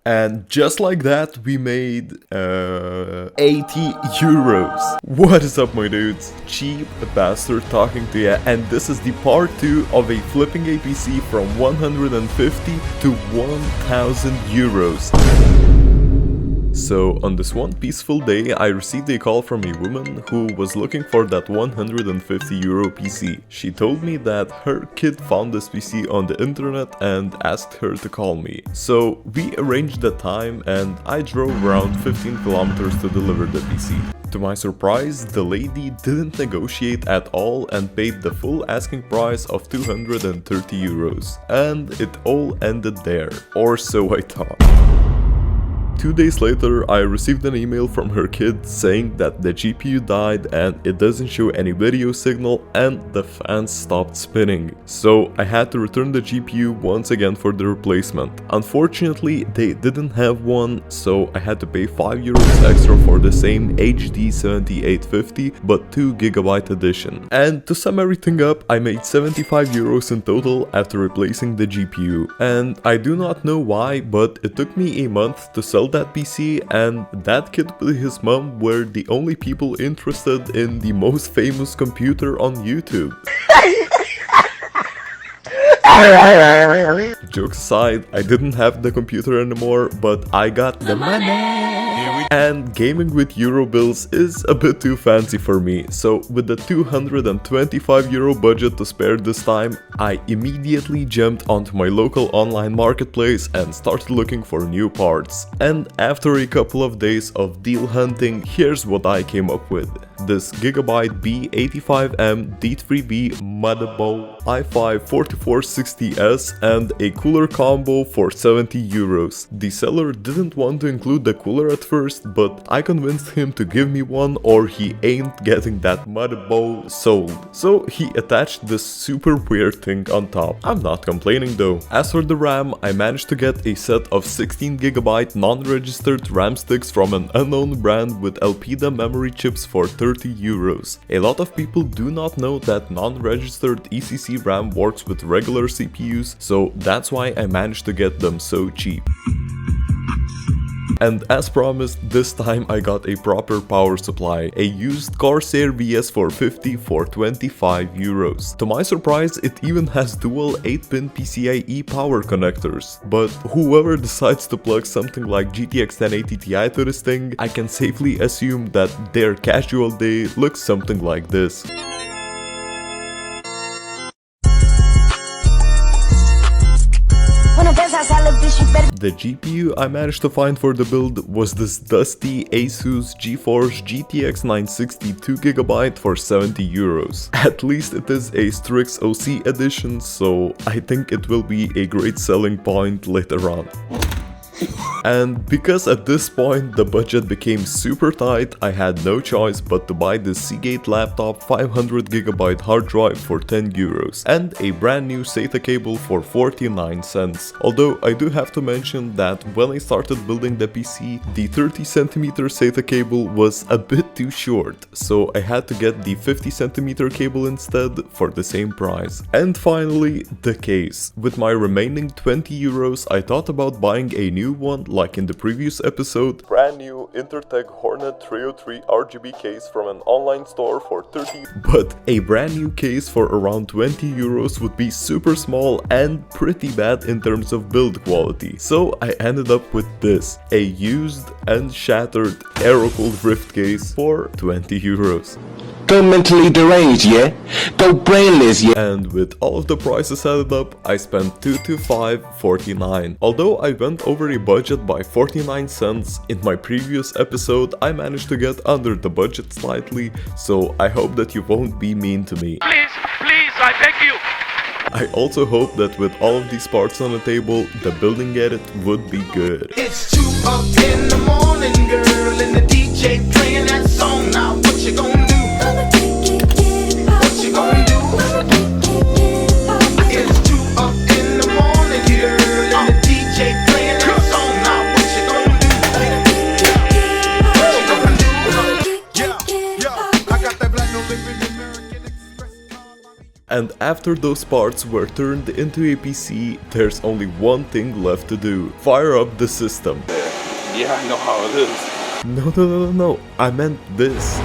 And just like that, we made 80 euros. What is up, my dudes? Cheap bastard talking to ya, and this is the part 2 of a flipping a PC from 150 to 1000 euros. So on this one peaceful day, I received a call from a woman who was looking for that 150 euro PC. She told me that her kid found this PC on the internet and asked her to call me. So we arranged the time and I drove around 15 kilometers to deliver the PC. To my surprise, the lady didn't negotiate at all and paid the full asking price of 230 euros. And it all ended there, or so I thought. 2 days later, I received an email from her kid saying that the GPU died and it doesn't show any video signal and the fans stopped spinning. So I had to return the GPU once again for the replacement. Unfortunately, they didn't have one, so I had to pay 5 euros extra for the same HD 7850 but 2GB edition. And to sum everything up, I made 75 euros in total after replacing the GPU. And I do not know why, but it took me a month to sell that PC, and that kid with his mom were the only people interested in the most famous computer on YouTube. Jokes aside, I didn't have the computer anymore, but I got the money. And gaming with euro bills is a bit too fancy for me, so with the 225 euro budget to spare this time, I immediately jumped onto my local online marketplace and started looking for new parts. And after a couple of days of deal hunting, here's what I came up with. This Gigabyte B85M D3B motherboard i5 4460S and a cooler combo for 70 euros. The seller didn't want to include the cooler at first, but I convinced him to give me one or he ain't getting that motherboard sold. So he attached this super weird thing on top. I'm not complaining though. As for the RAM, I managed to get a set of 16GB non-registered RAM sticks from an unknown brand with LPDA memory chips for 30 euros. A lot of people do not know that non-registered ECC RAM works with regular CPUs, so that's why I managed to get them so cheap. And as promised, this time I got a proper power supply, a used Corsair VS450 for 25 euros. To my surprise, it even has dual 8-pin PCIe power connectors. But whoever decides to plug something like GTX 1080 Ti to this thing, I can safely assume that their casual day looks something like this. The GPU I managed to find for the build was this dusty Asus GeForce GTX 960 2GB for 70 euros. At least it is a Strix OC edition, so I think it will be a great selling point later on. And because at this point the budget became super tight, I had no choice but to buy this Seagate laptop 500GB hard drive for 10 euros and a brand new SATA cable for 49 cents. Although I do have to mention that when I started building the PC, the 30cm SATA cable was a bit too short, so I had to get the 50cm cable instead for the same price. And finally, the case. With my remaining 20 euros, I thought about buying a new one like in the previous episode. Brand new Intertech Hornet 303 RGB case from an online store for 30. But a brand new case for around 20 euros would be super small and pretty bad in terms of build quality. So I ended up with this, a used and shattered air-cooled Rift case for 20 euros. Go mentally deranged, yeah? Go brainless, yeah? And with all of the prices added up, I spent 225.49. Although I went over a budget by 49 cents, in my previous episode I managed to get under the budget slightly, so I hope that you won't be mean to me. Please, I beg you! I also hope that with all of these parts on the table, the building edit would be good. It's 2 up in the morning, girl, and the DJ playing that song. Now what you gonna do? What you gonna do? It's 2 up in the morning, girl, and the DJ playing that song. Now what you gonna do? What you gonna do? Yeah, I got that black no living American Express. And after those parts were turned into a PC, there's only one thing left to do: fire up the system. Yeah, I know how it is. No, I meant this.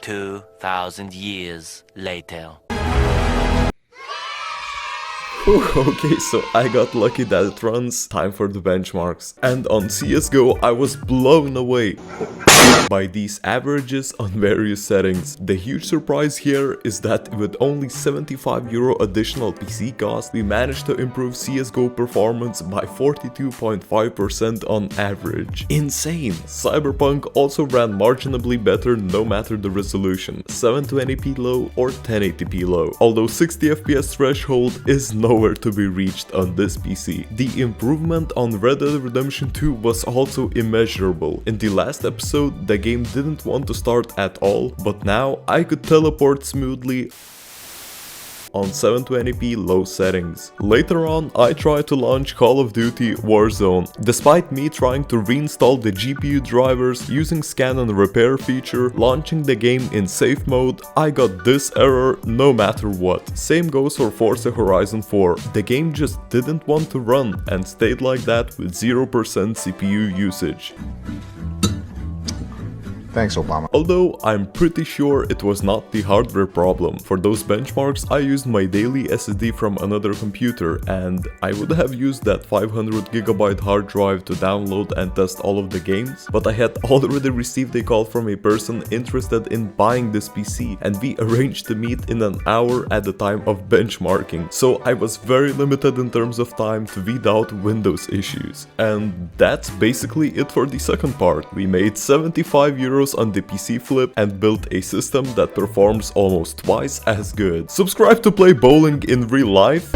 2,000 years later. Okay, so I got lucky that it runs. Time for the benchmarks. And on CSGO, I was blown away by these averages on various settings. The huge surprise here is that with only €75 additional PC cost, we managed to improve CSGO performance by 42.5% on average. Insane! Cyberpunk also ran marginally better no matter the resolution, 720p low or 1080p low, although 60 FPS threshold is nowhere to be reached on this PC. The improvement on Red Dead Redemption 2 was also immeasurable. In the last episode, the game didn't want to start at all, but now I could teleport smoothly on 720p low settings. Later on, I tried to launch Call of Duty Warzone. Despite me trying to reinstall the GPU drivers using scan and repair feature, launching the game in safe mode, I got this error no matter what. Same goes for Forza Horizon 4. The game just didn't want to run and stayed like that with 0% CPU usage. Thanks, Obama. Although I'm pretty sure it was not the hardware problem. For those benchmarks, I used my daily SSD from another computer, and I would have used that 500GB hard drive to download and test all of the games, but I had already received a call from a person interested in buying this PC, and we arranged to meet in an hour at the time of benchmarking, so I was very limited in terms of time to weed out Windows issues. And that's basically it for the second part. We made €75 on the PC flip and built a system that performs almost twice as good. Subscribe to play bowling in real life.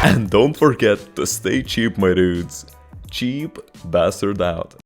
And don't forget to stay cheap, my dudes. Cheap bastard out.